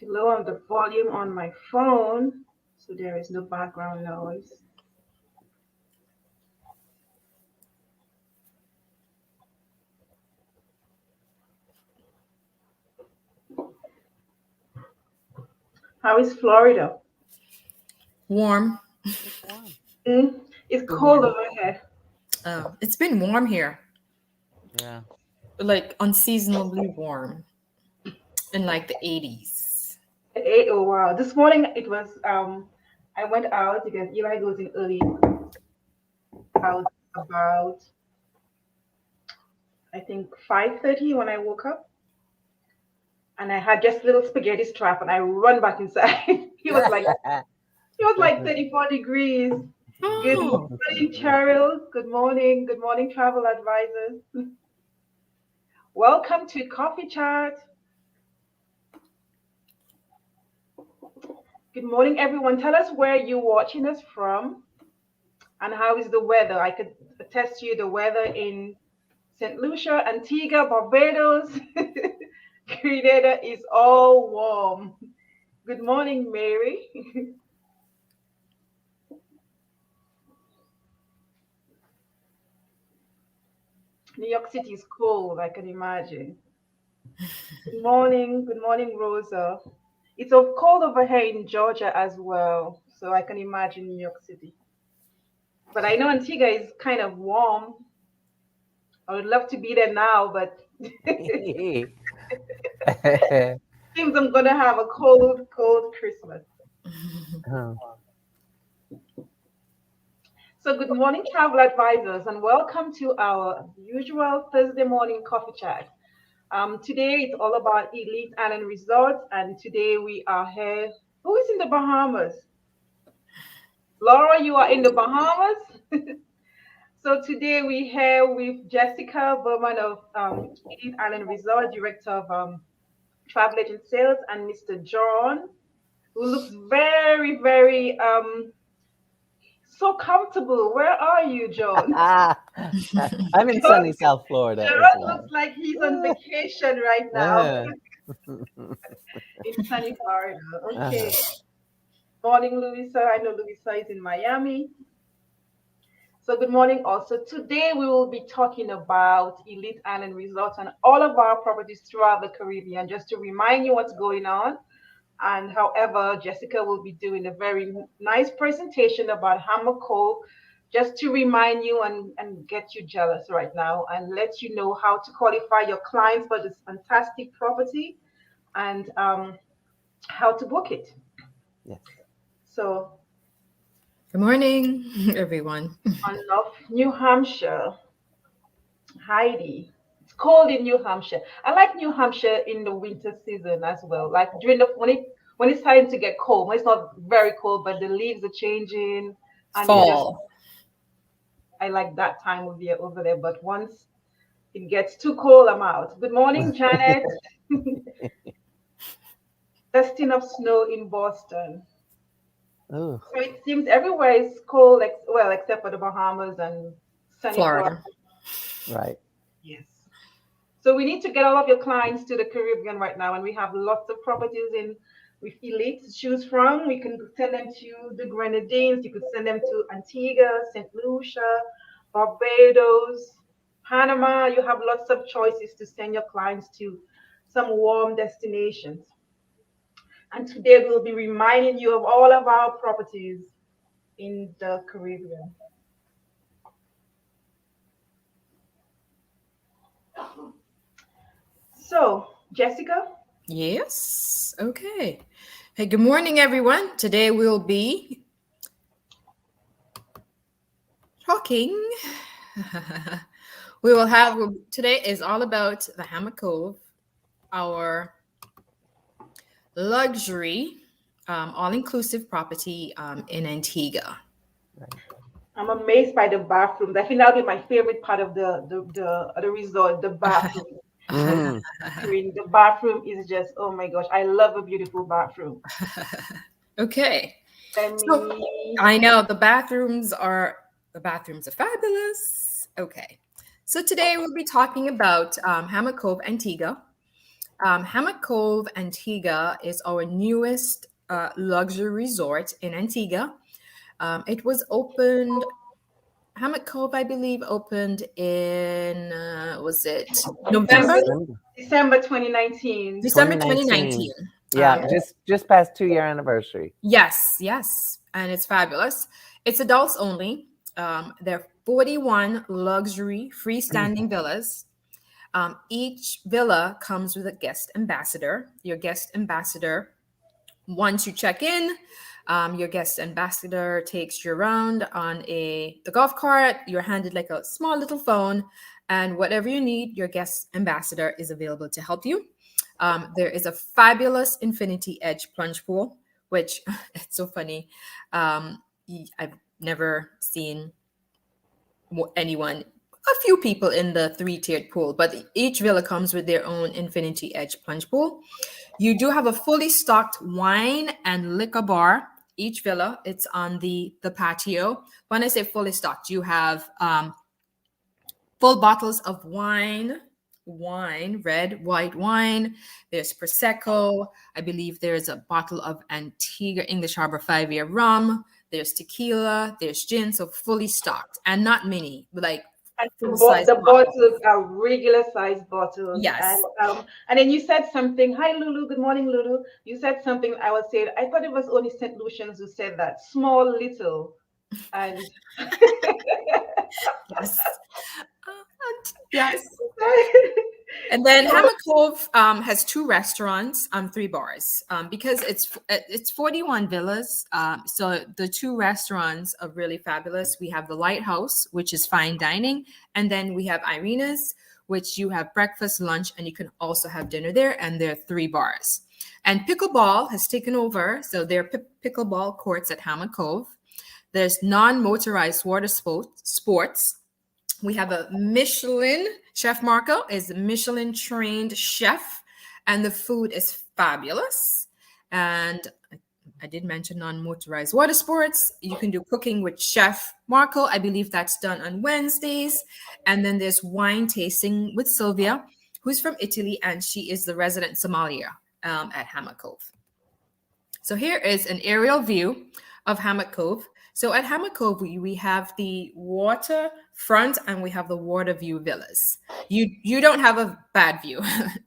To lower the volume on my phone so there is no background noise. How is Florida? Warm. It's cold over here. It's been warm here. Yeah. Like unseasonably warm in like the 80s. Oh wow! This morning it was. I went out because Eli goes in early out about I think 5:30 when I woke up, and I had just little spaghetti strap, and I run back inside. He was like 34 degrees. Good Oh, morning, Cheryl. Good morning, travel advisors. Welcome to Coffee Chat. Good morning, everyone. Tell us where you're watching us from and how is the weather. I could attest to you the weather in St. Lucia, Antigua, Barbados, Grenada is all warm. Good morning, Mary. New York City is cold, I can imagine. Good morning, Rosa. It's so cold over here in Georgia as well, so I can imagine New York City. But I know Antigua is kind of warm. I would love to be there now, but seems I'm gonna have a cold, cold Christmas. So good morning, travel advisors, and welcome to our usual Thursday morning coffee chat. Today it's all about Elite Island Resorts, and today we are here. Who is in the Bahamas? Laura, you are in the Bahamas. So today we're here with Jessica Berman of Elite Island Resort, Director of Travel Agent Sales, and Mr. John, who looks very, very so comfortable. Where are you, John? I'm in sunny South Florida. Gerard looks like he's on vacation right now in sunny Florida. Okay. Morning, Louisa. I know Louisa is in Miami. So good morning also. Today we will be talking about Elite Island Resorts and all of our properties throughout the Caribbean, just to remind you what's going on. And however, Jessica will be doing a very nice presentation about Hammock Cove, just to remind you and get you jealous right now and let you know how to qualify your clients for this fantastic property and how to book it. Yes. So, good morning, everyone. on New Hampshire, Heidi. It's cold in New Hampshire. I like New Hampshire in the winter season as well. Like during the when it's starting to get cold, when it's not very cold, but the leaves are changing. And Fall. I like that time of year over there. But once it gets too cold, I'm out. Good morning, Janet. Dusting of snow in Boston. Oh. So it seems everywhere is cold, except for the Bahamas and sunny Florida. Right. Yes. So we need to get all of your clients to the Caribbean right now, and we have lots of properties in with Elite to choose from. We can send them to the Grenadines. You could send them to Antigua, St. Lucia, Barbados, Panama. You have lots of choices to send your clients to some warm destinations. And today we'll be reminding you of all of our properties in the Caribbean. So, Jessica? Yes. Okay. Hey, good morning, everyone. Today we'll be talking. Today is all about the Hammock Cove, our luxury, all-inclusive property in Antigua. Right. I'm amazed by the bathrooms. I think that'll be my favorite part of the resort, the bathroom. The bathroom is just, oh my gosh, I love a beautiful bathroom. Okay. I know the bathrooms are fabulous. Okay. So today we'll be talking about Hammock Cove, Antigua. Hammock Cove, Antigua is our newest luxury resort in Antigua. It was opened, Hammock Cove, I believe, opened in, was it November? December 2019. December 2019. 2019. Yeah, just past 2-year anniversary. Yes, yes. And it's fabulous. It's adults only. There are 41 luxury freestanding villas. Each villa comes with a guest ambassador. Your guest ambassador, once you check in, your guest ambassador takes you around on the golf cart. You're handed like a small little phone, and whatever you need, your guest ambassador is available to help you. There is a fabulous infinity edge plunge pool, which it's so funny. I've never seen anyone, a few people in the 3-tiered pool, but each villa comes with their own infinity edge plunge pool. You do have a fully stocked wine and liquor bar. Each villa, it's on the patio. When I say fully stocked, you have full bottles of wine, red, white wine. There's Prosecco. I believe there's a bottle of Antigua English Harbor 5-year rum. There's tequila. There's gin. So fully stocked, and not mini, like And full-size the bottles. bottles are regular size bottles. Yes. And then you said something. Hi, Lulu. Good morning, Lulu. You said something. I was saying. I thought it was only St. Lucians who said that. Small, little, and Yes. Yes. And then Hammock Cove has 2 restaurants, 3 bars, because it's 41 villas. So the 2 restaurants are really fabulous. We have the Lighthouse, which is fine dining, and then we have Irina's, which you have breakfast, lunch, and you can also have dinner there. And there are 3 bars. And Pickleball has taken over, so there are pickleball courts at Hammock Cove. There's non-motorized water sports. We have a Michelin. Chef Marco is a Michelin trained chef, and the food is fabulous. And I did mention non-motorized water sports. You can do cooking with Chef Marco. I believe that's done on Wednesdays. And then there's wine tasting with Sylvia, who's from Italy, and she is the resident sommelier at Hammock Cove. So here is an aerial view of Hammock Cove. So at Hammock Cove, we have the waterfront and we have the water view villas. You don't have a bad view at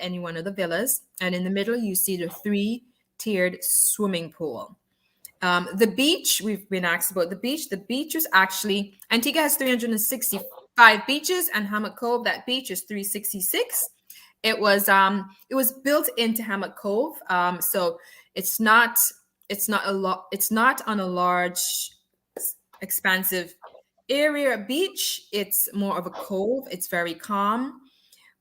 any one of the villas. And in the middle, you see the 3-tiered swimming pool. The beach, we've been asked about the beach. The beach is actually, Antigua has 365 beaches, and Hammock Cove, that beach is 366. It was built into Hammock Cove. So it's not on a large, expansive area beach. It's more of a cove. It's very calm.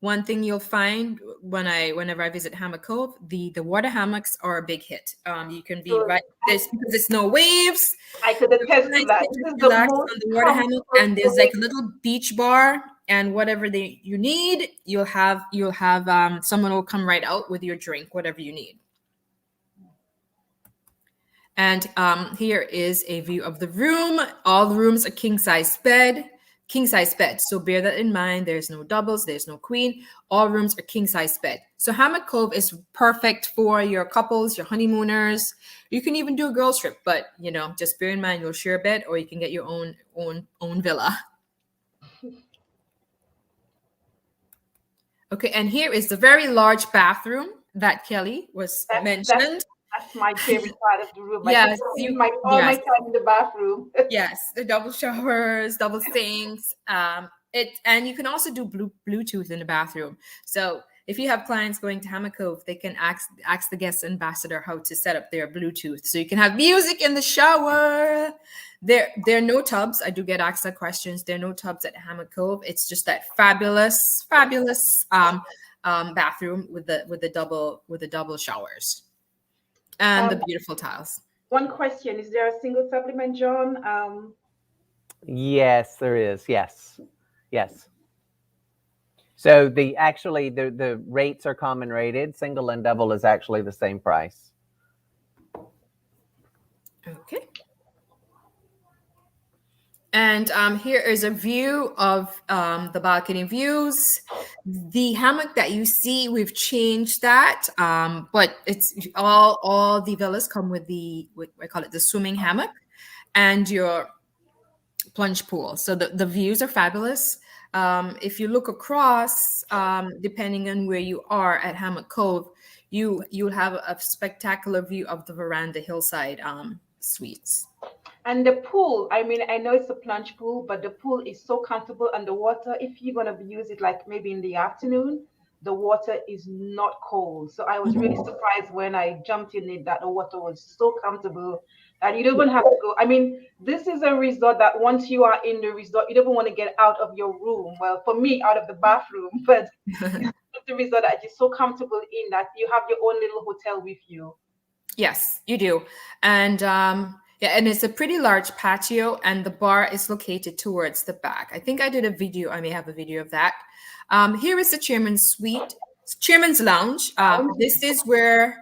One thing you'll find whenever I visit Hammock Cove, the water hammocks are a big hit. You can be right this because there's no waves. I could attest to that. This is the Relax most on the water hammock, and there's like a little beach bar, and whatever you need, you'll have someone will come right out with your drink, whatever you need. And here is a view of the room. All the rooms are king size bed. So bear that in mind. There's no doubles, there's no queen. All rooms are king size bed. So Hammock Cove is perfect for your couples, your honeymooners. You can even do a girls trip, but just bear in mind you'll share a bed, or you can get your own villa. Okay, and here is the very large bathroom that Kelly was mentioned. That's my favorite part of the room. Yes, my time in the bathroom. Yes, the double showers, double sinks. And you can also do Bluetooth in the bathroom. So if you have clients going to Hammock Cove, they can ask the guest ambassador how to set up their Bluetooth, so you can have music in the shower. There are no tubs. I do get asked that questions. There are no tubs at Hammock Cove. It's just that fabulous bathroom with the double showers and the beautiful tiles. One question: is there a single supplement, John? Yes, there is. Yes. So the rates are common rated. Single and double is actually the same price. Okay. And here is a view of the balcony views. The hammock that you see, we've changed that, but it's all the villas come with I call it the swimming hammock and your plunge pool. So the views are fabulous. If you look across, depending on where you are at Hammock Cove, you'll have a spectacular view of the veranda hillside suites. And the pool, I mean, I know it's a plunge pool, but the pool is so comfortable underwater. If you're going to use it like maybe in the afternoon, the water is not cold. So I was really surprised when I jumped in it that the water was so comfortable that you don't even have to go. I mean, this is a resort that once you are in the resort, you don't want to get out of your room. Well, for me, out of the bathroom, but it's the resort that you're so comfortable in that you have your own little hotel with you. Yes, you do. And yeah, and it's a pretty large patio, and the bar is located towards the back. I think I did a video. I may have a video of that. Here is the chairman's suite, chairman's lounge. This is where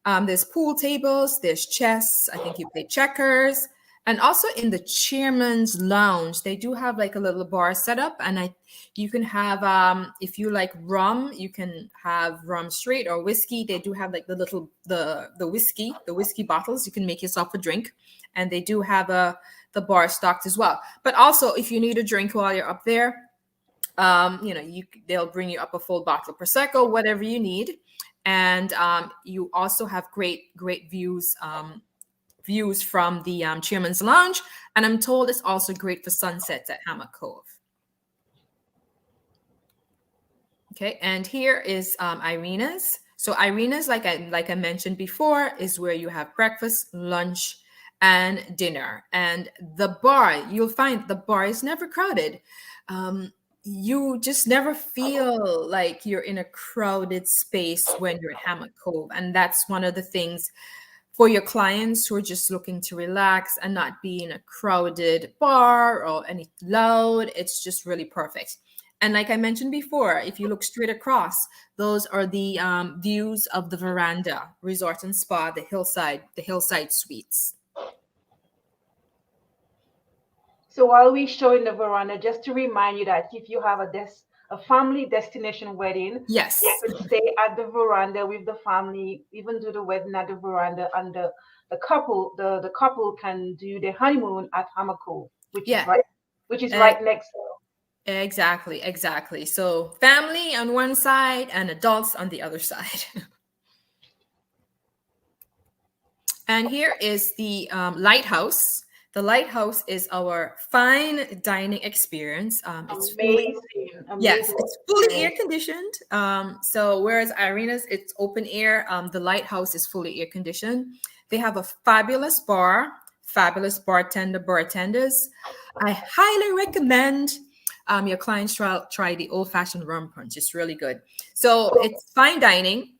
there's pool tables, there's chess. I think you play checkers. And also in the chairman's lounge, they do have like a little bar set up, and you can have if you like rum, you can have rum straight or whiskey. They do have like the whiskey bottles. You can make yourself a drink, and they do have the bar stocked as well. But also, if you need a drink while you're up there, they'll bring you up a full bottle of prosecco, whatever you need, and you also have great views. Views from the chairman's lounge, and I'm told it's also great for sunsets at Hammock Cove. Okay, and here is Irina's. So Irina's, like I mentioned before, is where you have breakfast, lunch, and dinner. And the bar, you'll find the bar is never crowded. You just never feel like you're in a crowded space when you're at Hammock Cove, and that's one of the things for your clients who are just looking to relax and not be in a crowded bar or any loud. It's just really perfect. And like I mentioned before, if you look straight across, those are the views of the veranda, resort and spa, the hillside suites. So while we show in the veranda, just to remind you that if you have a family destination wedding, yes, you can stay at the veranda with the family, even do the wedding at the veranda, and the couple can do their honeymoon at Hammock Cove, which is right next door. Exactly. So family on one side and adults on the other side. And here is the Lighthouse. The Lighthouse is our fine dining experience. It's amazing. Yes, it's fully air conditioned. So whereas Irina's, it's open air, the Lighthouse is fully air conditioned. They have a fabulous bar, fabulous bartenders. I highly recommend your clients try the old-fashioned rum punch. It's really good. So it's fine dining.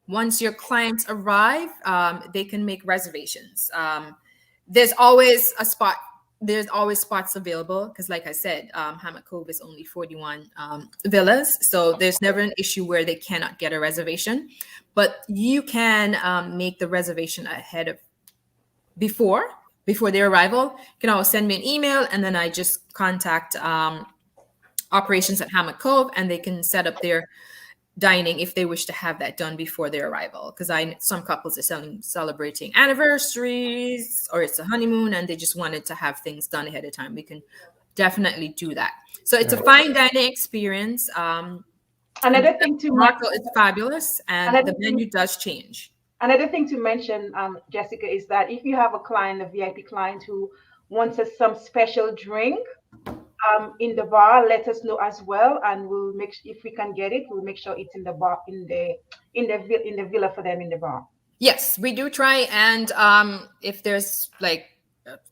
Once your clients arrive, they can make reservations. There's always a spot. There's always spots available because, like I said, Hammock Cove is only 41 villas, so there's never an issue where they cannot get a reservation. But you can make the reservation ahead of before their arrival. You can always send me an email, and then I just contact operations at Hammock Cove, and they can set up their dining if they wish to have that done before their arrival, because some couples are celebrating anniversaries or it's a honeymoon and they just wanted to have things done ahead of time. We can definitely do that. So it's a fine dining experience. Another thing to mention, it's fabulous, and the menu does change. Another thing to mention, Jessica, is that if you have a client, a VIP client who wants some special drink in the bar, let us know as well, and we'll if we can get it, we'll make sure it's in the bar, in the villa for them in the bar. Yes, we do try, and if there's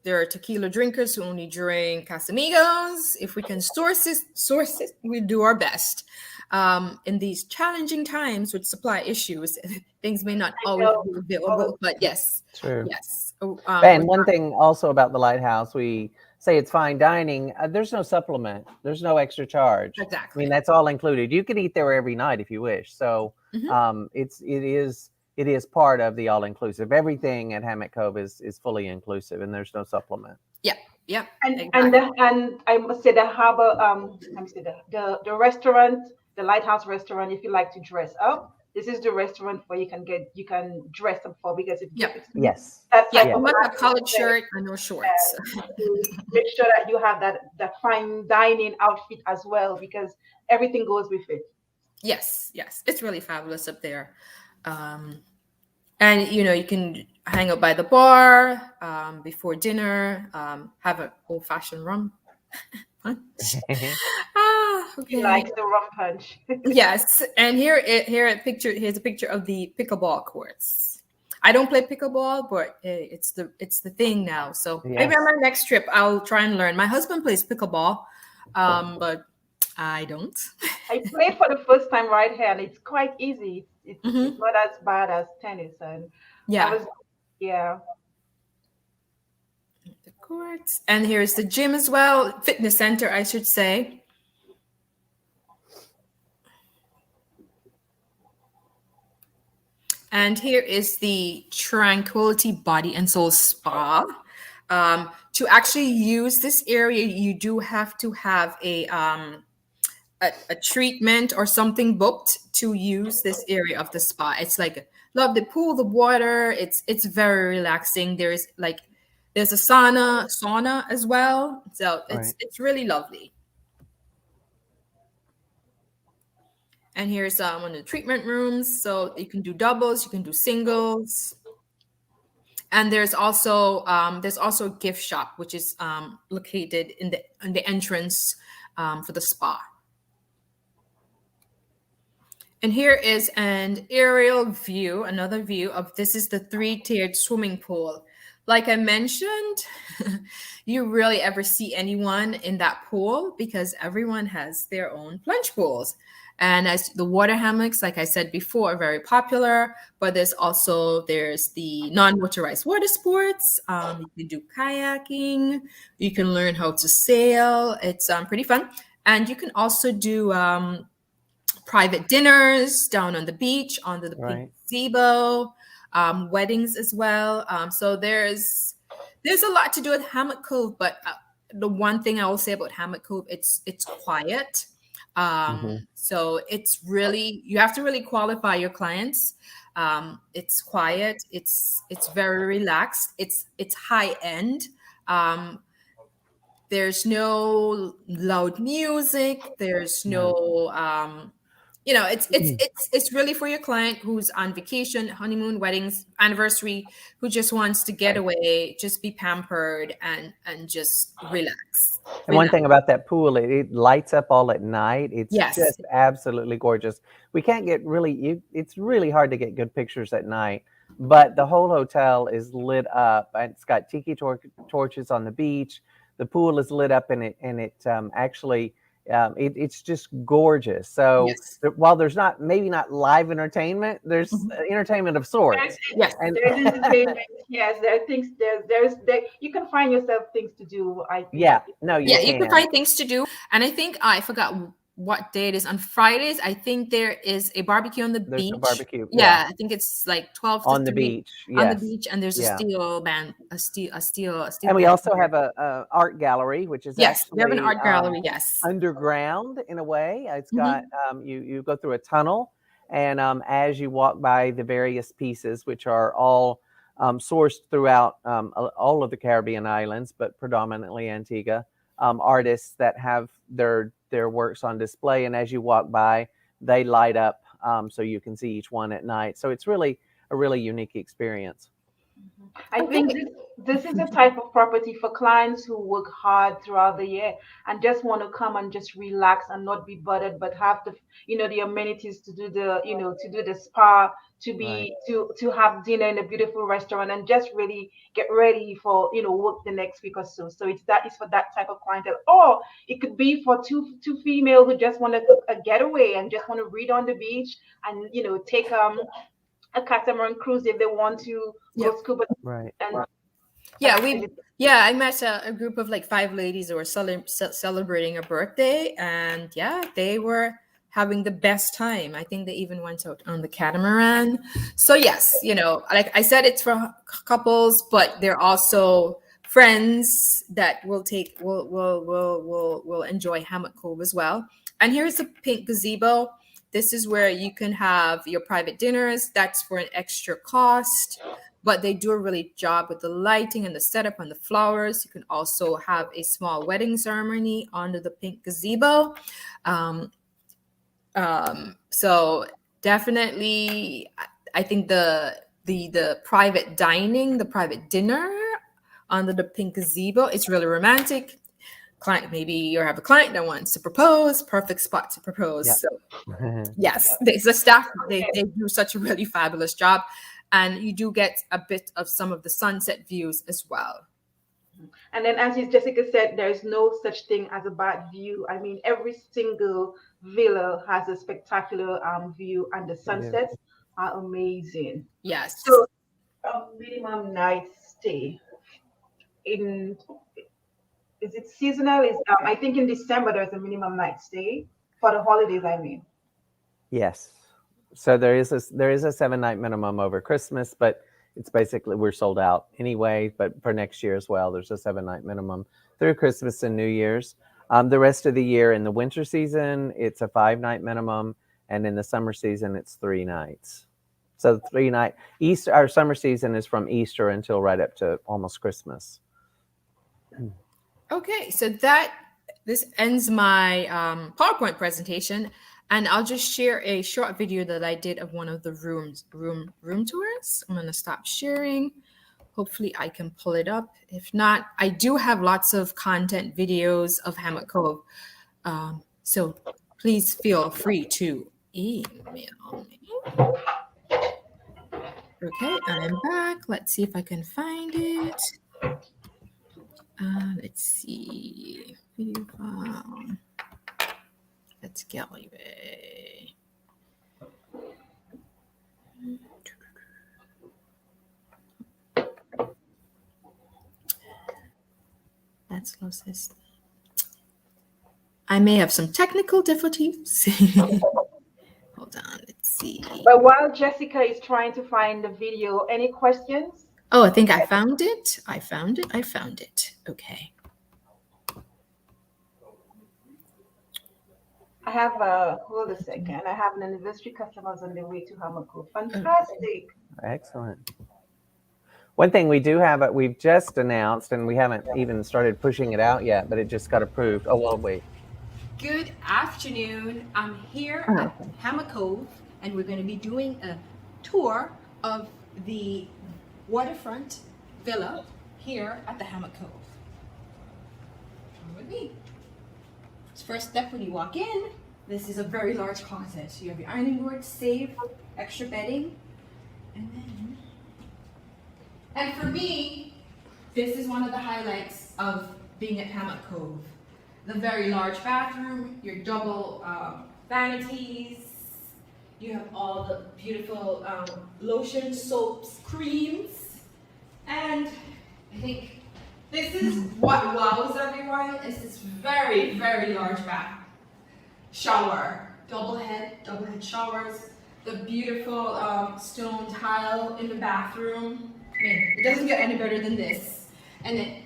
there are tequila drinkers who only drink Casamigos, if we can source it, we do our best. In these challenging times with supply issues, things may not always be available, but yes. True. Yes. And one thing also about the Lighthouse, we say it's fine dining. There's no supplement. There's no extra charge. Exactly. I mean, that's all included. You can eat there every night if you wish. So it is part of the all-inclusive. Everything at Hammock Cove is fully inclusive, and there's no supplement. Yeah. Yep. And Exactly. and I must say the harbor, let me say the restaurant, the Lighthouse Restaurant. If you like to dress up, this is the restaurant where you can dress up for, because if Yep. it's Yes. that Yeah. type Yes. of You must have client, collared shirt and no shorts. to make sure that you have that fine dining outfit as well, because everything goes with it. Yes. Yes. It's really fabulous up there. Um, and you can hang out by the bar before dinner, have an old-fashioned rum punch. He Okay. likes the rum punch. Yes, and here's a picture of the pickleball courts. I don't play pickleball, but it's the thing now. So maybe on Yes. my next trip I'll try and learn. My husband plays pickleball, but I don't. I played for the first time right here, and it's quite easy. It's Hmm. not as bad as tennis, and I Yeah, was, yeah. the courts, and here's the gym as well, fitness center, I should say. And here is the Tranquility Body and Soul Spa. To actually use this area, you do have to have a treatment or something booked to use this area of the spa. It's like love the pool, the water. It's very relaxing. There's a sauna as well. So it's Right. it's really lovely. And here's one of the treatment rooms. So you can do doubles, you can do singles. And there's also a gift shop which is located in the entrance for the spa. And here is an aerial view, another view of this is the three-tiered swimming pool. Like I mentioned, you rarely ever see anyone in that pool because everyone has their own plunge pools. And as the water hammocks, like I said before, are very popular, but there's the non-motorized water sports. You can do kayaking, you can learn how to sail. It's pretty fun. And you can also do private dinners down on the beach, under the big Right. gazebo, weddings as well. So there's a lot to do at Hammock Cove, but the one thing I will say about Hammock Cove, it's quiet. Hmm. So it's really you have to really qualify your clients. It's quiet. It's very relaxed. It's high end. Um, there's no loud music. There's Right. no it's really for your client who's on vacation, honeymoon, weddings, anniversary, who just wants to get away, just be pampered and just relax. And one Relax. thing about that pool, it lights up all at night. It's Yes. just absolutely gorgeous. We can't get it's really hard to get good pictures at night, but the whole hotel is lit up. And it's got tiki torches on the beach. The pool is lit up, and it actually it's just gorgeous. So Yes. while there's maybe not live entertainment, there's Mhm. entertainment of There's, sorts. Yes. And there's entertainment. Yes, there are things. There, you can find yourself things to do. I think. yeah, no, you Yeah, you can can. find things to do. And I think I forgot what day it is. On Fridays, I think there is a barbecue on the There's a beach. barbecue, yeah, Yeah, I think it's like 12 to on the 3 beach. on the Yes, beach, and there's a yeah. steel band, a steel And we band also there. have a art gallery, which is Yes, we have an actually art gallery. Yes. underground in a way. It's got Hmm. you go through a tunnel, and as you walk by the various pieces, which are all sourced throughout all of the Caribbean islands, but predominantly Antigua, artists that have their works on display, and as you walk by, they light up so you can see each one at night. So it's really a really unique experience. I think Okay. this is a type of property for clients who work hard throughout the year and just want to come and just relax and not be bothered, but have the amenities to do the spa, Right. to have dinner in a beautiful restaurant, and just really get ready for work the next week or so. So it's for that type of clientele, or it could be for two female who just want to a getaway and just want to read on the beach, and take a catamaran cruise if they want to go Yep. scuba Right. and Yeah, I met a group of like five ladies who were celebrating a birthday, and yeah, they were having the best time. I think they even went out on the catamaran. So yes, like I said, it's for couples, but they're also friends that will enjoy Hammock Cove as well. And here's a pink gazebo. This is where you can have your private dinners. That's for an extra cost, but they do a really job with the lighting and the setup and the flowers. You can also have a small wedding ceremony under the pink gazebo. So definitely, I think the private dining, the private dinner under the pink gazebo, it's really romantic. Client, maybe you have a client that wants to propose, perfect spot to propose. Yep. So yes, the staff, they do such a really fabulous job, and you do get a bit of some of the sunset views as well. And then, as Jessica said, there's no such thing as a bad view. I mean, every single villa has a spectacular view, and the sunsets are amazing. Yes. So, a minimum night stay in, is it seasonal? Is I think in December there's a minimum night stay for the holidays. I mean, Yes. So there is a 7-night minimum over Christmas, but it's basically we're sold out anyway. But for next year as well, there's a 7-night minimum through Christmas and New Year's. The rest of the year in the winter season, it's a 5-night minimum, and in the summer season, it's 3 nights. So 3-night Easter. Our summer season is from Easter until right up to almost Christmas. Okay, so this ends my PowerPoint presentation, and I'll just share a short video that I did of one of the room tours. I'm gonna stop sharing. Hopefully I can pull it up. If not, I do have lots of content videos of Hammock Cove. So please feel free to email me. Okay, I'm back. Let's see if I can find it. Let's see. Video file. Let's gallery. That's closest. I may have some technical difficulties. Hold on, let's see. But while Jessica is trying to find the video, any questions? Oh, I think I found it. I found it. Okay. I have hold a second. I have an anniversary customers on their way to Hammock Cove. Fantastic. Excellent. One thing we do have, we've just announced, and we haven't even started pushing it out yet, but it just got approved. Oh, well, wait. Good afternoon. I'm here at Hammock Cove, and we're going to be doing a tour of the waterfront villa here at the Hammock Cove. Come with me. First step when you walk in, this is a very large closet. So you have your ironing board, safe, extra bedding, and for me, this is one of the highlights of being at Hammock Cove. The very large bathroom, your double vanities, you have all the beautiful lotions, soaps, creams, and I think this is what wows everyone, is this very, very large bath. Shower, double head showers, the beautiful stone tile in the bathroom. I mean, it doesn't get any better than this. And then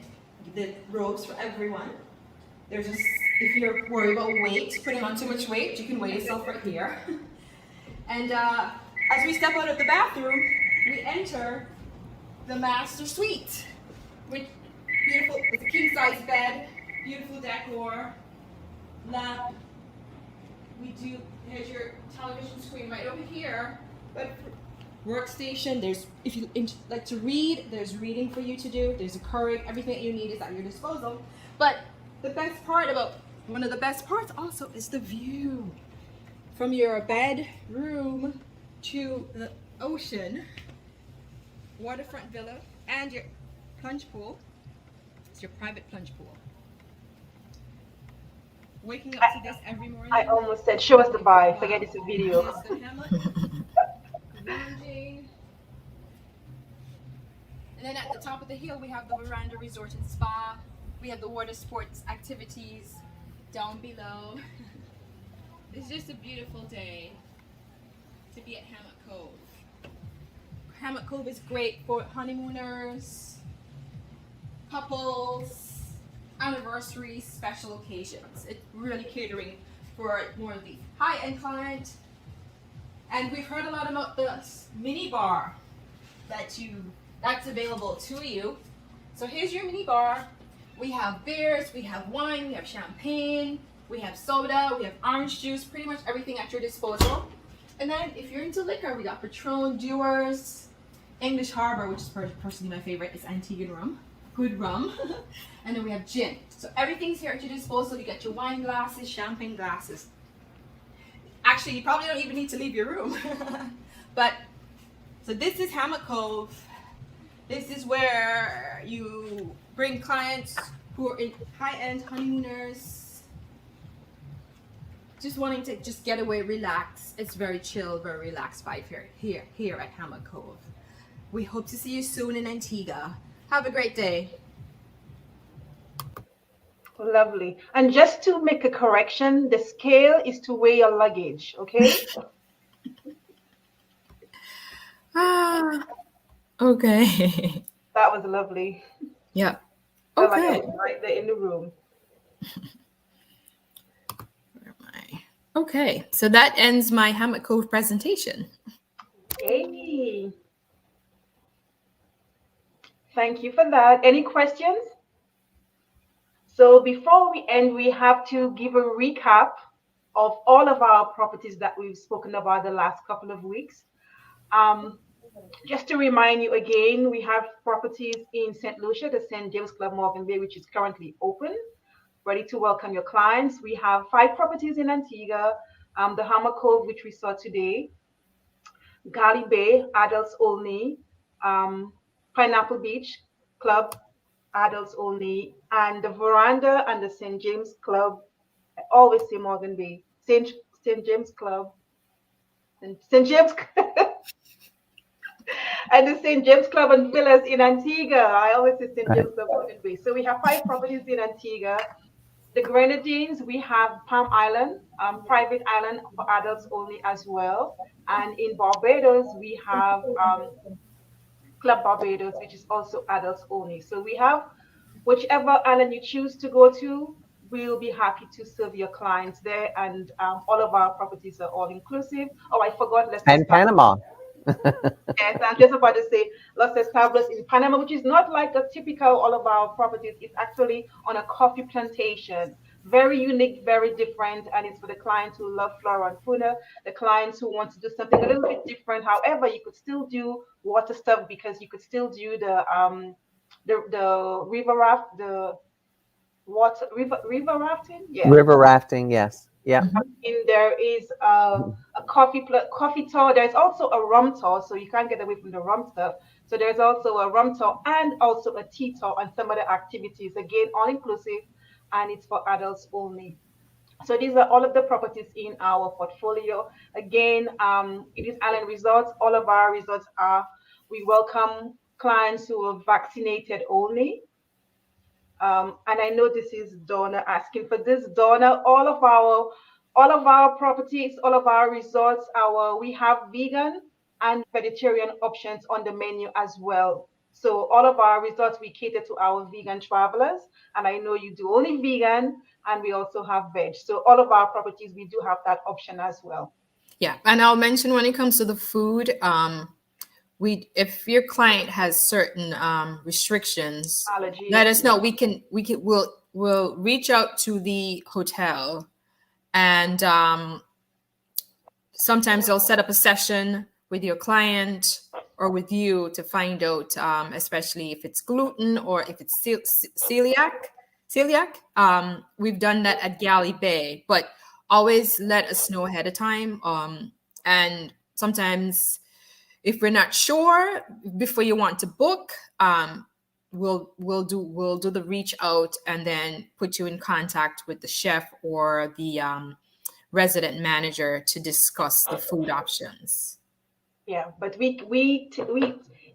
the robes for everyone. There's just, if you're worried about weight, putting on too much weight, you can weigh yourself right here. And as we step out of the bathroom, we enter the master suite. With beautiful, it's a king size bed, beautiful decor, lamp. Here's your television screen right over here. But workstation, there's, if you like to read, there's reading for you to do. There's a Keurig, everything that you need is at your disposal. But one of the best parts also is the view. From your bedroom to the ocean, waterfront villa, and your plunge pool. It's your private plunge pool. Waking up to this every morning. I almost said, show us the bar. Forget it's a video. Yes, the hammock. Lounging. And then at the top of the hill, we have the Veranda Resort and Spa. We have the water sports activities down below. It's just a beautiful day to be at Hammock Cove. Hammock Cove is great for honeymooners, couples, anniversaries, special occasions. It's really catering for more of the high-end client. And we've heard a lot about the mini bar that's available to you. So here's your mini bar. We have beers, we have wine, we have champagne, we have soda, we have orange juice, pretty much everything at your disposal. And then if you're into liquor, we got Patron, Dewar's, English Harbor, which is personally my favorite, is Antigua rum, good rum. And then we have gin. So everything's here at your disposal. You get your wine glasses, champagne glasses. Actually, you probably don't even need to leave your room. But, so this is Hammock Cove. This is where you bring clients who are in high-end honeymooners, just wanting to just get away, relax. It's very chill, very relaxed vibe here at Hammock Cove. We hope to see you soon in Antigua. Have a great day. Lovely. And just to make a correction, the scale is to weigh your luggage, okay? Okay. That was lovely. Yeah. Felt like I Okay. was right there in the room. Where am I? Okay. So that ends my Hammock Cove presentation. Hey. Thank you for that. Any questions? So before we end, we have to give a recap of all of our properties that we've spoken about the last couple of weeks. Just to remind you again, we have properties in St. Lucia, the St. James Club Morgan Bay, which is currently open, ready to welcome your clients. We have 5 properties in Antigua, the Hammock Cove, which we saw today, Galley Bay, adults only, Pineapple Beach Club, adults only, and the Veranda and the St. James Club. I always say Morgan Bay, St. James Club, and St. James and the St. James Club and Villas in Antigua. I always say St. James Club Morgan Bay. So we have 5 properties in Antigua. The Grenadines, we have Palm Island, private island for adults only as well. And in Barbados, we have Club Barbados, which is also adults only. So we have whichever island you choose to go to, we'll be happy to serve your clients there. And all of our properties are all inclusive. Oh, I forgot. And Panama. Yes, I'm just about to say Los Establos in Panama, which is not like a typical all of our properties. It's actually on a coffee plantation. Very unique, very different, and it's for the clients who love flora and fauna, the clients who want to do something a little bit different. However, you could still do water stuff because you could still do the river raft, the river rafting. Yeah. River rafting, yes. Yeah. And there is a coffee tour. There's also a rum tour, so you can't get away from the rum stuff. So there's also a rum tour and also a tea tour and some other activities. Again, all inclusive, and it's for adults only. So these are all of the properties in our portfolio. Again, it is Island Resorts. All of our resorts we welcome clients who are vaccinated only. And I know this is Donna asking for this. Donna, all of our properties, all of our resorts, we have vegan and vegetarian options on the menu as well. So all of our resorts, we cater to our vegan travelers, and I know you do only vegan, and we also have veg. So all of our properties, we do have that option as well. Yeah, and I'll mention when it comes to the food, if your client has certain restrictions, Allergies, let us know. We'll reach out to the hotel, and sometimes they'll set up a session with your client or with you to find out, especially if it's gluten or if it's celiac. We've done that at Galley Bay, but always let us know ahead of time. And sometimes if we're not sure before you want to book, we'll do the reach out and then put you in contact with the chef or the resident manager to discuss the food options. Yeah, but we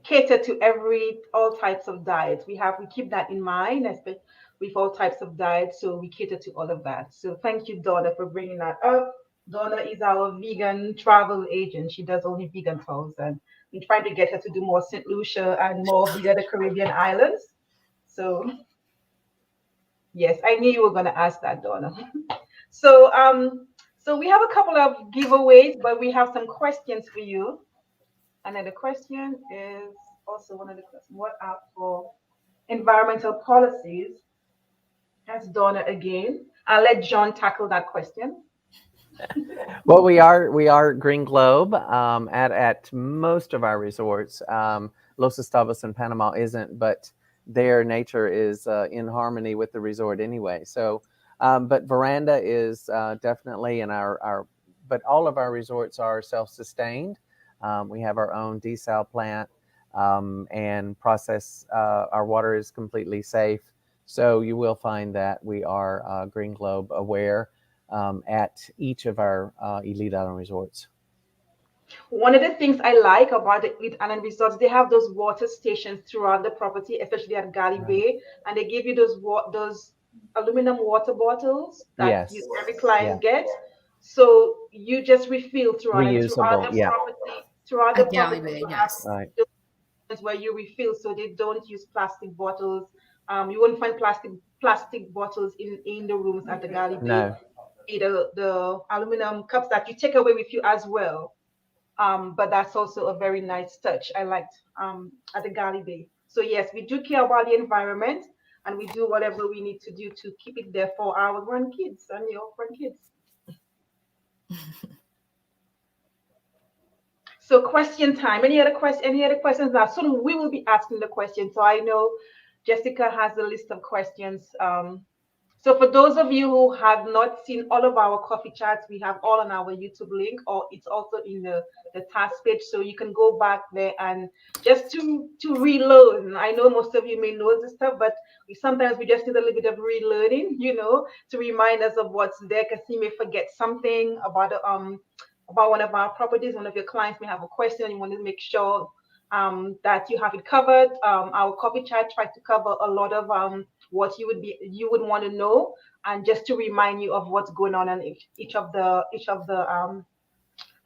cater to all types of diets. We keep that in mind, especially with all types of diets. So we cater to all of that. So thank you, Donna, for bringing that up. Donna is our vegan travel agent. She does only vegan tours, and we're trying to get her to do more St. Lucia and more of the other Caribbean islands. So yes, I knew you were going to ask that, Donna. So so we have a couple of giveaways, but we have some questions for you. And then the question is also one of the questions: what are for environmental policies? That's Donna again. I'll let John tackle that question. Well, we are Green Globe at most of our resorts. Los Estados in Panama isn't, but their nature is in harmony with the resort anyway. So, but Veranda is definitely in our. But all of our resorts are self-sustained. We have our own desal plant and process. Our water is completely safe. So you will find that we are Green Globe aware at each of our Elite Island resorts. One of the things I like about the Elite Island resorts, they have those water stations throughout the property, especially at Galley Right. Bay, and they give you those aluminum water bottles that Yes. every Yeah. client gets. So you just refill throughout and throughout Reusable. the Yeah. property. Throughout the At Galley property, Bay, you have yes. Right. those where you refill, so they don't use plastic bottles. You won't find plastic bottles in the rooms at the Galley Bay. No. The aluminum cups that you take away with you as well. But that's also a very nice touch I liked at the Galley Bay. So yes, we do care about the environment, and we do whatever we need to do to keep it there for our grandkids and your grandkids. So question time. Any other questions now? Soon we will be asking the questions. So I know Jessica has a list of questions. So for those of you who have not seen all of our coffee chats, we have all on our YouTube link, or it's also in the task page. So you can go back there and just to reload. I know most of you may know this stuff, but sometimes we just need a little bit of reloading, to remind us of what's there, because you may forget something about one of our properties. One of your clients may have a question. You want to make sure that you have it covered. Our coffee chat tries to cover a lot of what you would want to know, and just to remind you of what's going on in each of the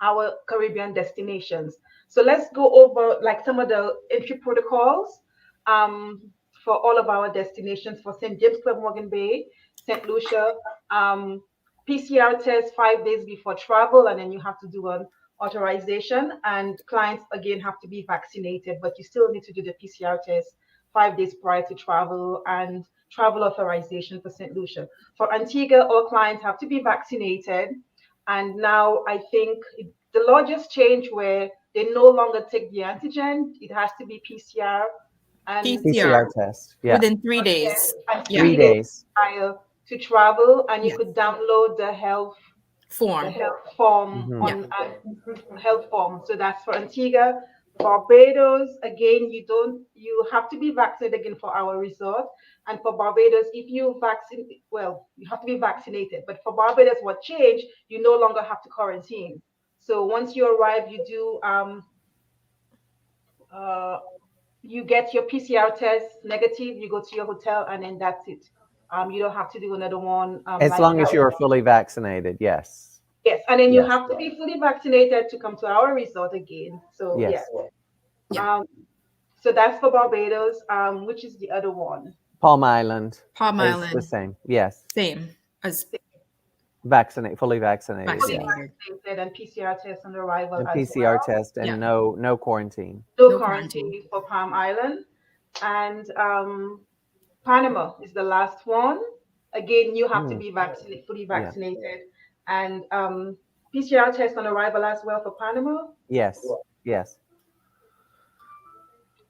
our Caribbean destinations. So let's go over like some of the entry protocols um, for all of our destinations for St. James Club Morgan Bay, St. Lucia. Um, PCR test 5 days before travel, and then you have to do an authorization. And clients again have to be vaccinated, but you still need to do the PCR test 5 days prior to travel, and travel authorization for St. Lucia. For Antigua, all clients have to be vaccinated. And now I think the law just changed where they no longer take the antigen; it has to be PCR and PCR PCR test. Yeah. within 3 days. and Yeah. 3 days. prior to travel, and you Yes. could download the Form. health form Mhm. on health form. So that's for Antigua. Barbados, again, you have to be vaccinated again for our resort. And for Barbados, if you you have to be vaccinated. But for Barbados, what changed? You no longer have to quarantine. So once you arrive, uh, you get your PCR test negative, you go to your hotel, and then that's it. You don't have to do another one. As long as you're fully vaccinated, yes. Yes, and then you Yes. have to be fully vaccinated to come to our resort again. So Yes. yeah. Yeah. So that's for Barbados. Which is the other one? Palm Island Palm is Island, the same. Yes. same as Fully vaccinated. Fully Yes. vaccinated. vaccinated and PCR test on arrival And as PCR well. test and Yeah. no quarantine. No No quarantine quarantine. for Palm Island. And Panama is the last one. Again, you have to be vaccinated, fully Yeah. vaccinated. And PCR test on arrival as well for Panama. Yes. Yes.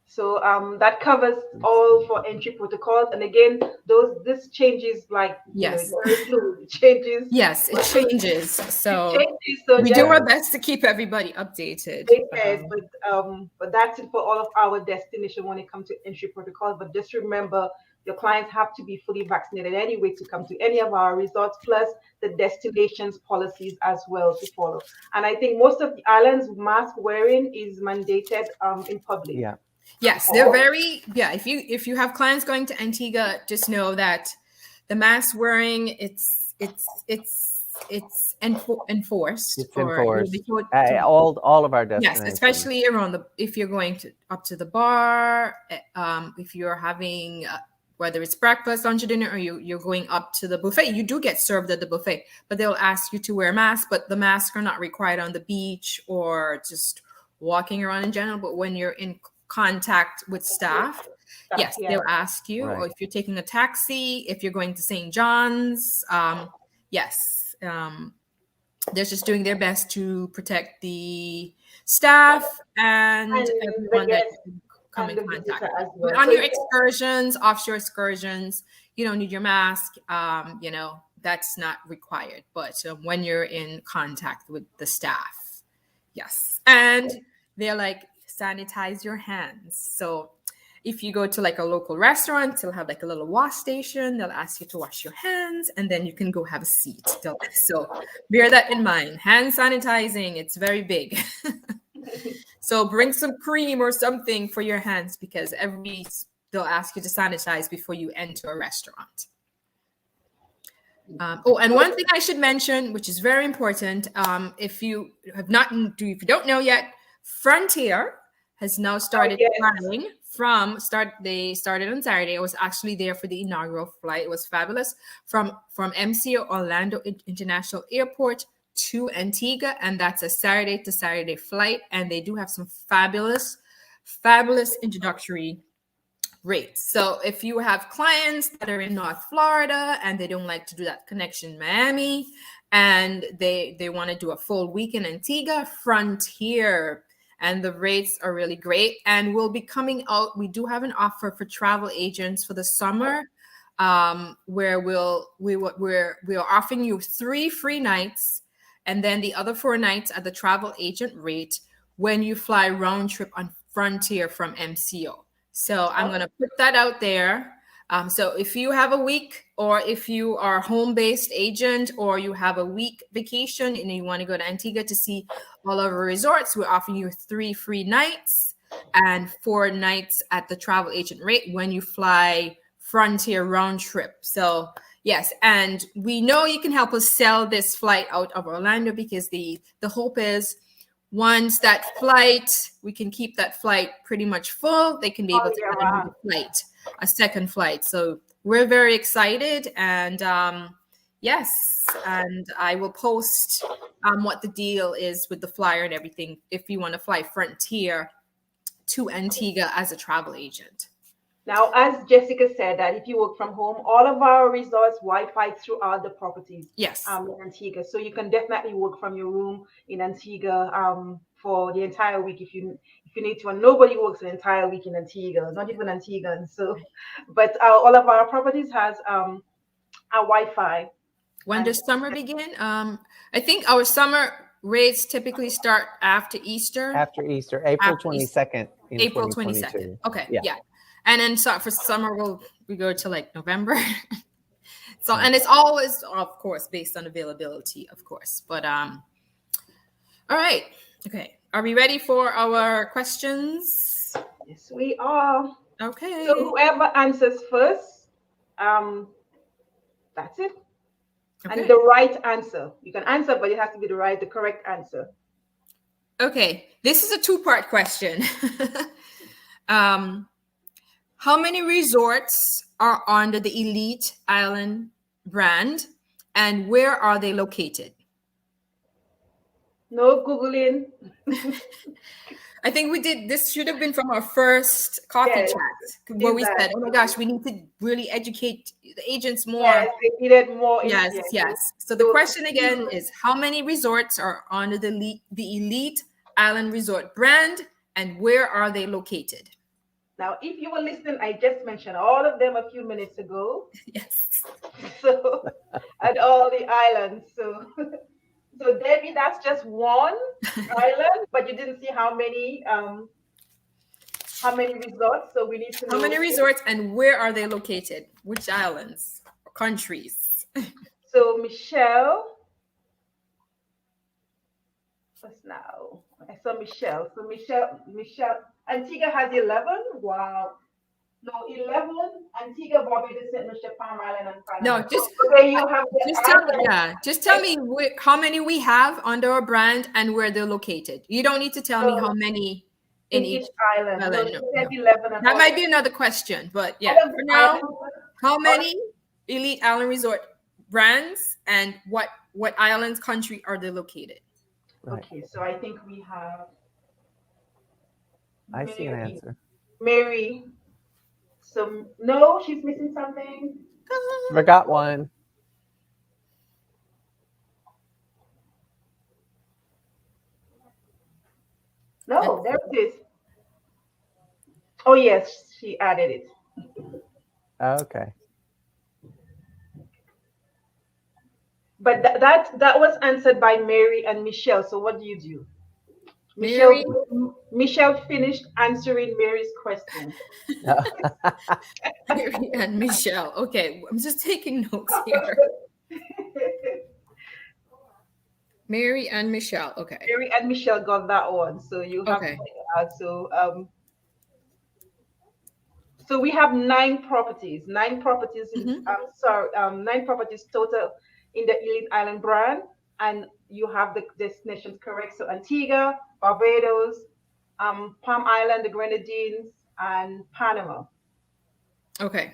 So that covers all for entry protocols. And again, this changes like Yes. it's very fluid. It changes. Yes, it changes. So It changes. So we just do our best to keep everybody updated. but that's it for all of our destination when it comes to entry protocols. But just remember, your clients have to be fully vaccinated anyway to come to any of our resorts, plus the destinations policies as well to follow. And I think most of the islands, mask wearing is mandated in public. Yeah. Yes, they're very if you have clients going to Antigua, just know that the mask wearing it's enforced It's for enforced. All of our destinations. yes, especially around if you're going up to the bar, if you're having whether it's breakfast, lunch, or dinner, or you're going up to the buffet, you do get served at the buffet, but they'll ask you to wear masks, but the masks are not required on the beach or just walking around in general. But when you're in contact with staff, yes, they'll ask you, or if you're taking a taxi, if you're going to St. John's, yes, they're just doing their best to protect the staff and everyone that come in contact with. But on your excursions, offshore excursions, you don't need your mask. You know, that's not required. But when you're in contact with the staff, yes. And they're like, sanitize your hands. So if you go to like a local restaurant, they'll have like a little wash station. They'll ask you to wash your hands, and then you can go have a seat. So bear that in mind. Hand sanitizing, it's very big. So bring some cream or something for your hands, because they'll ask you to sanitize before you enter a restaurant. And one thing I should mention, which is very important, if you don't know yet, Frontier has now started flying they started on Saturday. I was actually there for the inaugural flight. It was fabulous from MCO Orlando International Airport to Antigua, and that's a Saturday to Saturday flight. And they do have some fabulous introductory rates. So if you have clients that are in North Florida and they don't like to do that connection in Miami, and they want to do a full week in Antigua, Frontier, and the rates are really great. And we'll be coming out. We do have an offer for travel agents for the summer, where we're offering you 3 free nights, and then the other 4 nights at the travel agent rate when you fly round trip on Frontier from MCO. So I'm going to put that out there. So if you have a week, or if you are a home-based agent, or you have a week vacation and you want to go to Antigua to see all of our resorts, we're offering you 3 free nights and 4 nights at the travel agent rate when you fly Frontier round trip. So yes, and we know you can help us sell this flight out of Orlando, because the hope is, once that flight, we can keep that flight pretty much full. They can be able to add another flight, a second flight. So we're very excited. And yes, and I will post what the deal is with the flyer and everything if you want to fly Frontier to Antigua as a travel agent. Now, as Jessica said, that if you work from home, all of our resorts Wi-Fi throughout the properties. Yes. In Antigua, so you can definitely work from your room in Antigua for the entire week if you need to. And nobody works an entire week in Antigua, not even Antiguans. So, but all of our properties has a Wi-Fi. When does summer begin? I think our summer rates typically start after Easter. April 22nd. April 22nd. Okay. Yeah. And then for summer, we go to like November. So, and it's always, of course, based on availability, of course. But all right. Okay. Are we ready for our questions? Yes, we are. Okay. So whoever answers first, that's it. Okay. And the right answer. You can answer, but it has to be the correct answer. Okay. This is a 2-part question. How many resorts are under the Elite Island brand, and where are they located? No Googling. I think we did. This should have been from our first coffee chat, where we said, "Oh my gosh, we need to really educate the agents more." Yes, they needed more. Yes. So the question again is, how many resorts are under the Elite Island Resort brand, and where are they located? Now, if you were listening, I just mentioned all of them a few minutes ago. Yes. So, at all the islands. So Debbie, that's just one island, but you didn't see how many resorts. So we need to know how many resorts and where are they located? Which islands or countries? So Michelle. What's now? I saw Michelle. So Michelle. Antigua has 11. Wow. No, 11. Antigua, Barbados, St. Lucia, Palm Island, and Panama. No, just tell me how many we have under our brand and where they're located. You don't need to tell me how many in In each each island. No, island. she No, said no. 11 and That all. might be another question, but yeah, All of for the now, islands. how many elite island resort brands and what islands country are they located? Right. Okay, so I think we have I see an Mary. answer. Mary. So no, she's missing something. Forgot one. No, there it is. Oh yes, she added it. Okay. But that was answered by Mary and Michelle. So what do you do? Mary, Michelle finished answering Mary's question. Mary and Michelle. Okay, I'm just taking notes here. Mary and Michelle. Okay. Mary and Michelle got that one. So you have to Okay. take it out. So we have nine properties. Nine properties in Mhm. sorry, nine properties total in the Elite Island brand, and you have the destinations correct. So Antigua, Barbados, Palm Island, the Grenadines, and Panama. Okay.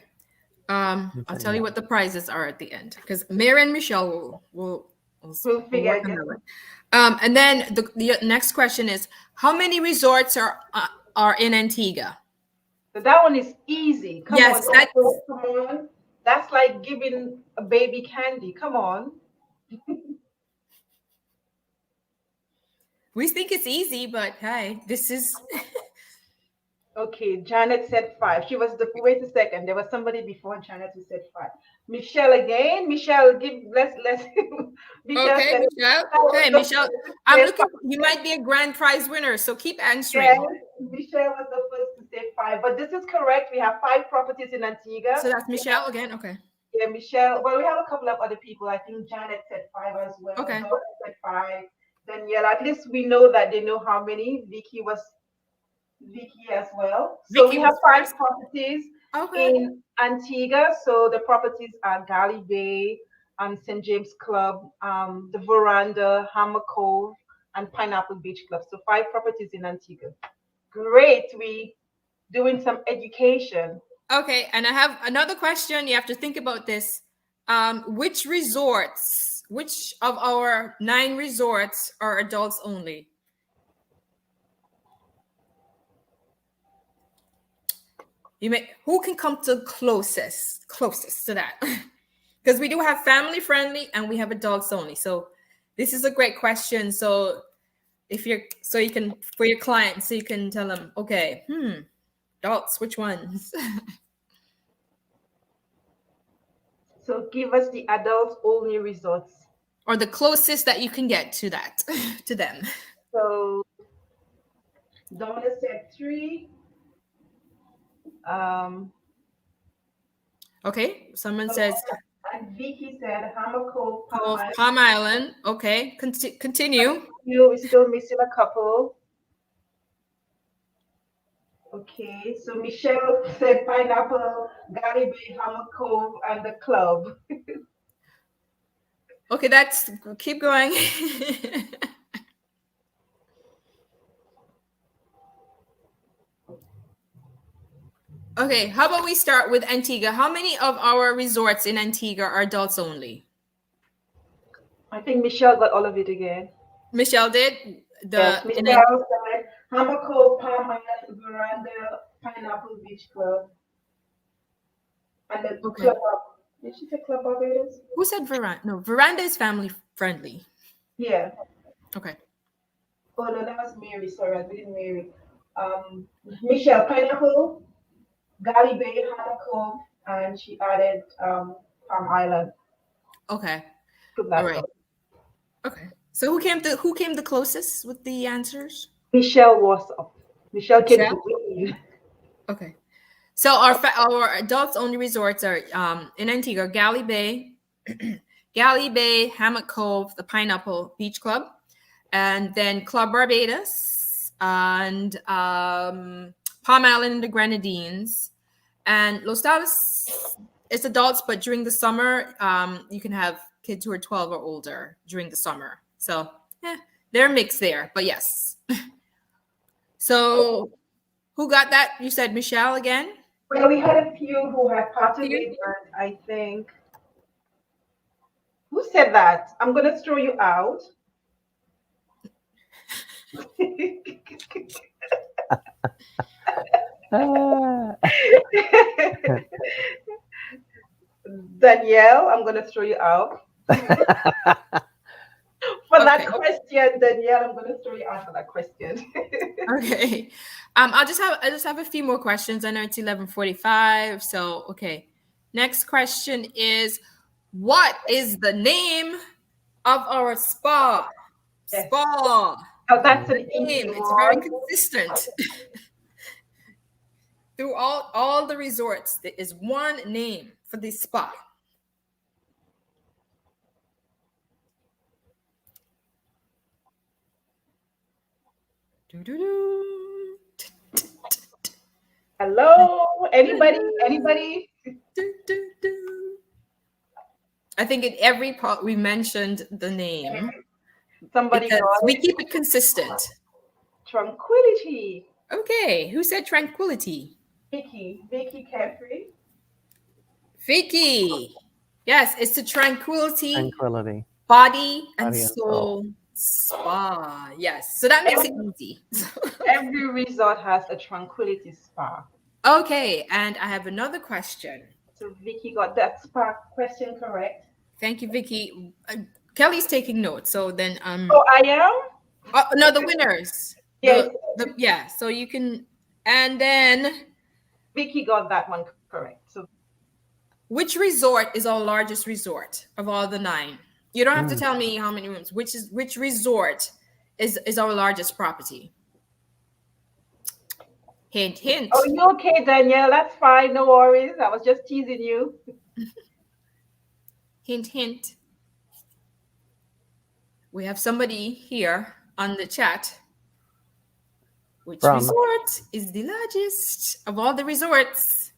I'll Okay, tell you yeah. what the prizes are at the end because Mary and Michelle We'll will figure work it on out. that one. And then the next question is how many resorts are in Antigua? So that one is easy. Come on, Yes, that's come on. That's like giving a baby candy. Come on. we think it's easy, but hey, this is Okay, Janet said five. She was the wait a second. There was somebody before Janet who said five. Michelle again. Michelle, give let's Michelle okay, said Michelle. that was Okay, the Michelle. first to I'm say looking. five. You might be a grand prize winner, so keep Yes, answering. Michelle was the first to say five. But this is correct. We have five properties in Antigua. So that's We have Michelle again. Okay. yeah, Michelle. Well, we have a couple of other people. I think Janet said five as well. Okay. Dora said five. Danielle, at least we know that they know how many. Vicky as well. So Vicky we have was five first. properties Okay. in Antigua. So the properties are Galley Bay, St. James Club, the Veranda, Hammock Cove, and Pineapple Beach Club. So five properties in Antigua. Great. We doing some education. Okay, and I have another question. You have to think about this. Which resorts, which of our 9 resorts are adults only? You may who can come to closest to that? Because we do have family friendly and we have adults only. So this is a great question. So if you're so you can for your clients, so you can tell them, okay, adults, which ones? So give us the adults only resorts. Or the closest that you can get to that to them. So Donna said three. Um, Okay, someone says and Vicky said Hammer Cove, Palm oh, Island. Palm Island. Okay, continue. You is still missing a couple. Okay, so Michelle said Pineapple, Galley Bay, Hammer Cove, and the club. Okay, that's keep going. Okay, how about we start with Antigua? How many of our resorts in Antigua are adults only? I think Michelle got all of it again. Michelle did Yes, the in Michelle said Hammer Cove, Palm Island, Veranda, Pineapple Beach Club, and the okay. club. Did she say Club Barbados? Who said veranda? No, veranda is family friendly. Yeah. Okay. Oh no, that was Mary. Sorry, I didn't Mary. Michelle Pineapple, Galley Bay, Hammer Cove, and she added Palm Island Okay. to All that right. one. Okay. So who came the closest with the answers? Michelle was up. Michelle came Michelle. to win. Okay. So our adults only resorts are in Antigua, Galley Bay, Galley Bay, Hammock Cove, the Pineapple Beach Club, and then Club Barbados and Palm Island, the Grenadines, and Los Talos. It's adults, but during the summer, you can have kids who are 12 or older during the summer. So they're mixed there, but yes. So who got that? You said Michelle again? Well, we had a few who had part of it, but I think who said that? I'm gonna throw you out. Danielle, I'm gonna throw you out. For that question, Danielle, I'm gonna throw you out for that question. Okay. I just have a few more questions. I know it's 11:45. So okay. Next question is, what is the name of our spa? Yes. Spa. Oh, that's an easy Name. It's very one. consistent. Through all the resorts, there is one name for the spa. Doo-doo-doo. Hello, anybody? Anybody? I think in every part we mentioned the name Somebody because got we it. keep it consistent. Tranquility. Okay, who said Tranquility? Vicky Carefree. Vicky. Yes, it's the Tranquility Tranquility. Body and Body and Soul Spa. Yes, so that makes it easy. Every resort has a Tranquility spa. Okay, and I have another question. So Vicky got that spa question correct. Thank you, Vicky. Kelly's taking notes, so then Oh, I am. no, the winners. Yes. Yeah, so you can, and then Vicky got that one correct. So which resort is our largest resort of all the 9? You don't have to tell me how many rooms. Which resort is our largest property? Hint, hint. oh, you okay, Danielle? That's fine. No worries. I was just teasing you. Hint, hint. We have somebody here on the chat. Which resort is the largest of all the resorts?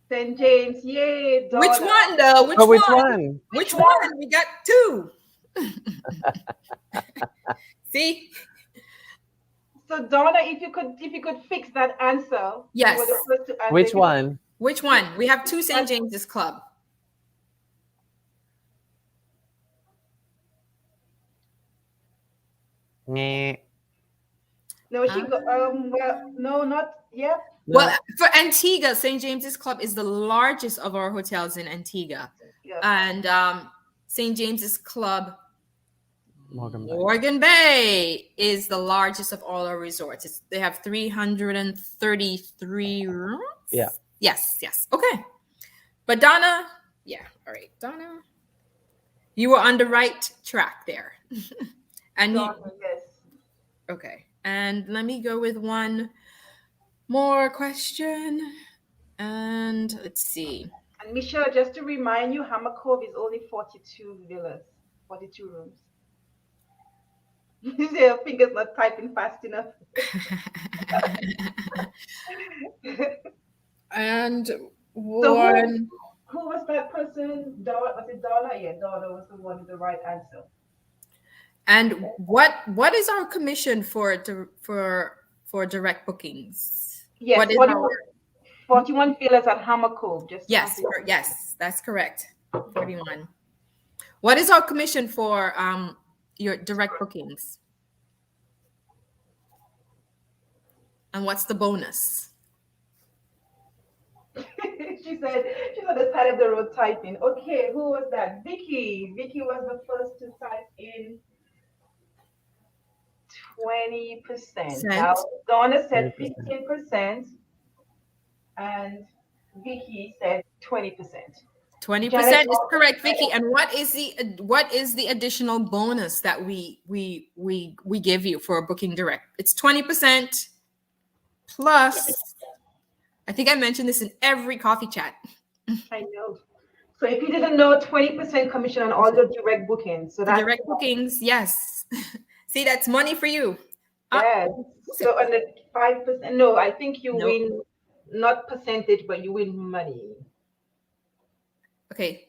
St. James, yay. Donna. Which one, though? Which one? Which one? We got 2. See? So Donna, if you could fix that answer. Yes. You were the first to answer. Which one? Which one? We have 2 St. James's Club. Nah. No, she got well, no, not yet. No. Well, for Antigua, St. James's Club is the largest of our hotels in Antigua. Yeah. And St. James's Club Morgan Bay is the largest of all our resorts. They have 333 rooms. Yeah. Yes. Okay. But Donna, yeah. All right, Donna, you were on the right track there. And Donna, yes. Okay. And let me go with one more question. And let's see. And Michelle, just to remind you, Hammock Cove is only 42 villas, 42 rooms. Your fingers not typing fast enough. And one. So who was that person? Was it Donna? Yeah, Donna was the one with the right answer. And what is our commission for direct bookings? Yes, what is 41 villas at Hammock Cove. Yes, that's correct. 41. What is our commission for your direct bookings? And what's the bonus? She said she's on the side of the road typing. Okay, who was that? Vicky. Vicky was the first to type in 20%. Now Donna said 15%, and Vicky said 20%. 20% is correct, Vicky. And what is the additional bonus that we give you for booking direct? It's 20% plus. I think I mentioned this in every coffee chat. I know. So if you didn't know, 20% commission on all your direct bookings. So that's direct bookings, yes. See, that's money for you. Yeah. So on the 5%, no, I think you win not percentage, but you win money. Okay.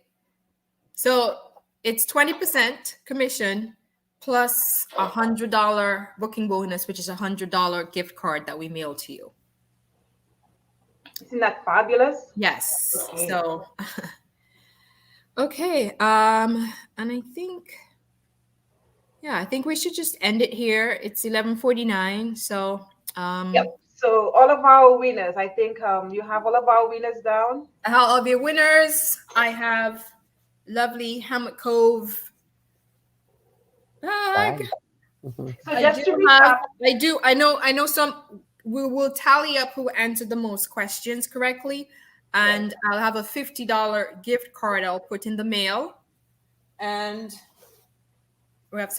So it's 20% commission plus $100 booking bonus, which is $100 gift card that we mail to you. Isn't that fabulous? Yes. Okay. So, okay. And I think, yeah, I think we should just end it here. It's 11:49. So, Yep. So all of our winners, I think you have all of our winners down. all of your winners, I have lovely Hammock Cove bag. So just to recap, I know some. We will tally up who answered the most questions correctly, and I'll have a $50 gift card I'll put in the mail, and we have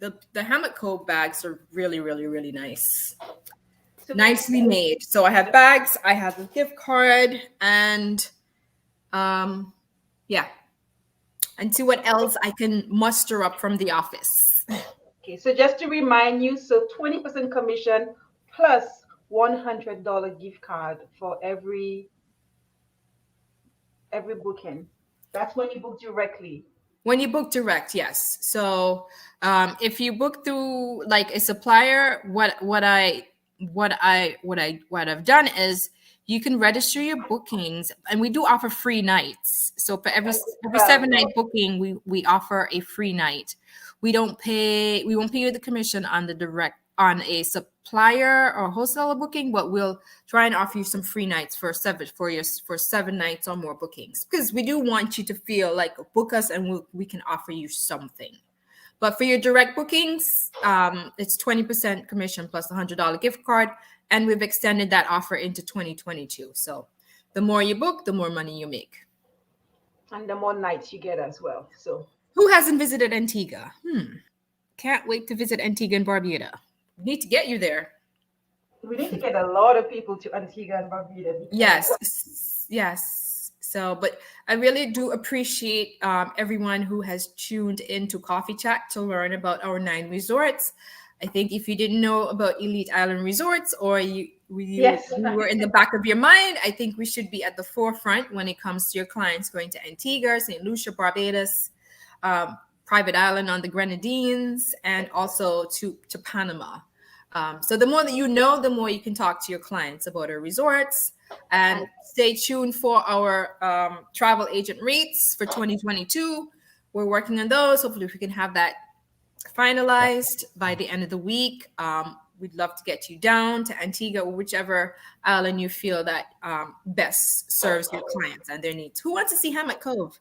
the Hammock Cove bags are really, really, really nice. Nicely made. So I have bags, I have a gift card, and yeah, and see what else I can muster up from the office. Okay, so just to remind you, so 20% commission plus $100 gift card for every booking. That's when you book directly. When you book direct, yes. So if you book through like a supplier, what I've done is you can register your bookings, and we do offer free nights. So for every 7-night booking, we offer a free night. We won't pay you the commission on a supplier or wholesaler booking, but we'll try and offer you some free nights for 7 nights or more bookings, because we do want you to feel like book us and we can offer you something. But for your direct bookings, it's 20% commission plus a $100 gift card, and we've extended that offer into 2022. So the more you book, the more money you make, and the more nights you get as well. So who hasn't visited Antigua? Can't wait to visit Antigua and Barbuda. We need to get you there. We need to get a lot of people to Antigua and Barbuda. Yes. So, but I really do appreciate everyone who has tuned into Coffee Chat to learn about our 9 resorts. I think if you didn't know about Elite Island Resorts, or you were in the back of your mind, I think we should be at the forefront when it comes to your clients going to Antigua, St. Lucia, Barbados, private island on the Grenadines, and also to Panama. So the more that you know, the more you can talk to your clients about our resorts. And stay tuned for our travel agent rates for 2022. We're working on those. Hopefully we can have that finalized by the end of the week. We'd love to get you down to Antigua or whichever island you feel that best serves your clients and their needs. Who wants to see Hammock Cove?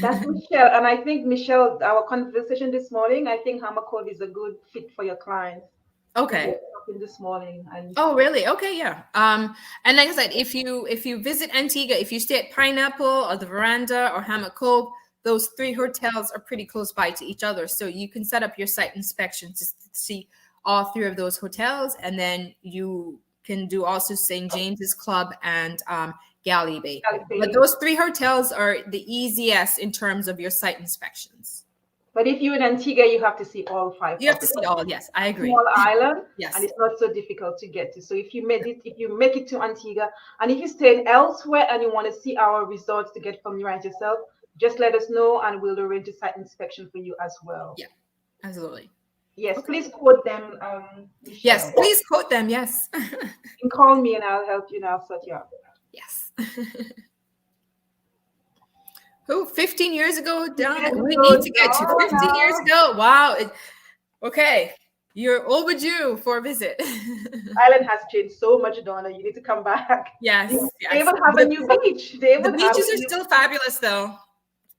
That's Michelle. And I think, Michelle, our conversation this morning, I think Hammock Cove is a good fit for your clients. Okay. This morning. Oh, really? Okay, yeah. And like I said, if you visit Antigua, if you stay at Pineapple or the Veranda or Hammock Cove, those 3 hotels are pretty close by to each other. So you can set up your site inspections to see all 3 of those hotels. And then you can do also St. James's Club and Galley Bay. But those 3 hotels are the easiest in terms of your site inspections. But if you're in Antigua, you have to see all 5. You have to see all. Yes, I agree. Small island, yes, and it's not so difficult to get to. So if you make it to Antigua, and if you're staying elsewhere and you want to see our resorts to get familiarized yourself, just let us know, and we'll arrange a site inspection for you as well. Yeah, absolutely. Yes, okay. Please quote them. Yes, please quote them. Yes. You can call me and I'll help you and I'll sort you out. Yes. 15 years ago, Donna? We need to get you 15 years ago. Wow. Okay. You're overdue for a visit. Island has changed so much, Donna. You need to come back. Yes. They will have a new beach. The beaches are still fabulous, though.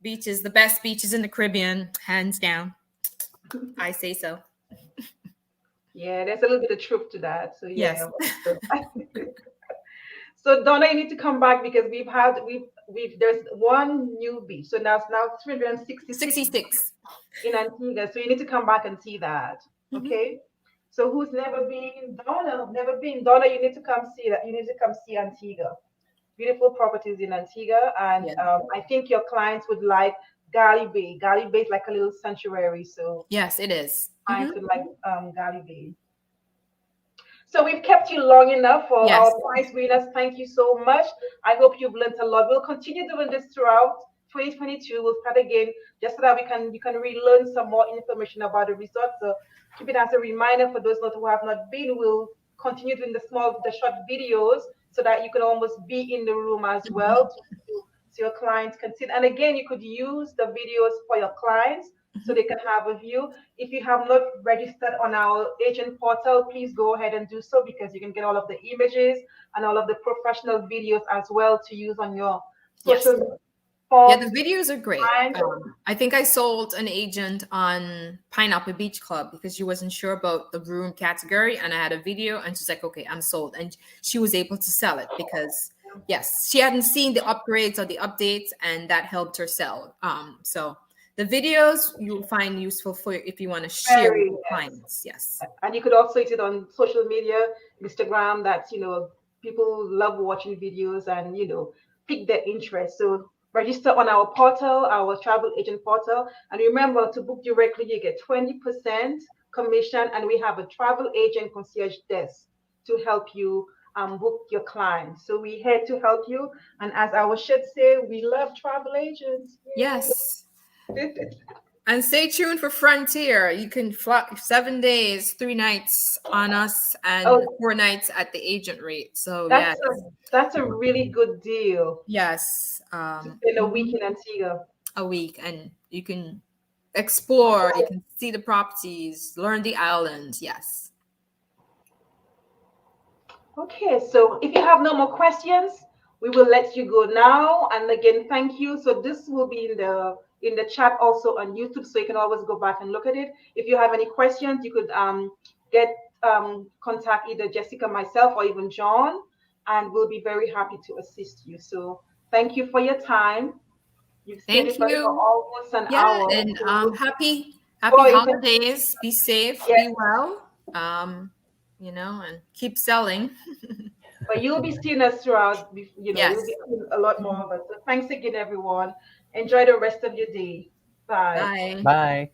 Beaches, the best beaches in the Caribbean, hands down. I say so. Yeah, there's a little bit of truth to that. So yeah. Yes. So Donna, you need to come back because there's one new beach. So now 366 in Antigua. So you need to come back and see that. Okay. So who's never been? Donna, you need to come see that. You need to come see Antigua. Beautiful properties in Antigua. And I think your clients would like Galley Bay. Galley Bay is like a little sanctuary. So yes, it is. Clients would like Galley Bay. So we've kept you long enough for our prize winners. Thank you so much. I hope you've learned a lot. We'll continue doing this throughout 2022 we'll start again, just so that you can relearn some more information about the resort. So keep it as a reminder for those who have not been. We'll continue doing the short videos so that you can almost be in the room as well so your clients can see it. And again, you could use the videos for your clients so they can have a view. If you have not registered on our agent portal, please go ahead and do so, because you can get all of the images and all of the professional videos as well to use on your social Yeah, the videos are great. I think I sold an agent on Pineapple Beach Club because she wasn't sure about the room category, and I had a video, and she's like, okay, I'm sold. And she was able to sell it because, yes, she hadn't seen the upgrades or the updates, and that helped her sell. So the videos you'll find useful for if you want to share with your clients. Yes. And you could also use it on social media, Instagram, that, people love watching videos and, pick their interest. So register on our portal, our travel agent portal. And remember, to book directly, you get 20% commission. And we have a travel agent concierge desk to help you book your clients. So we're here to help you. And as our should say, we love travel agents. Yes. And stay tuned for Frontier. You can fly 7 days, 3 nights on us, and 4 nights at the agent rate. So that's a really good deal. Yes. In a week in Antigua. A week, and you can explore. You can see the properties, learn the islands. Yes. Okay, so if you have no more questions, we will let you go now. And again, thank you. So this will be in the chat also on YouTube, so you can always go back and look at it. If you have any questions, you could contact either Jessica, myself, or even John, and we'll be very happy to assist you. So thank you for your time. You've stayed with us for almost an hour. And happy holidays. Be safe. Be well. And keep selling. But you'll be seeing us throughout, you'll be seeing a lot more of us. So thanks again, everyone. Enjoy the rest of your day. Bye. Bye.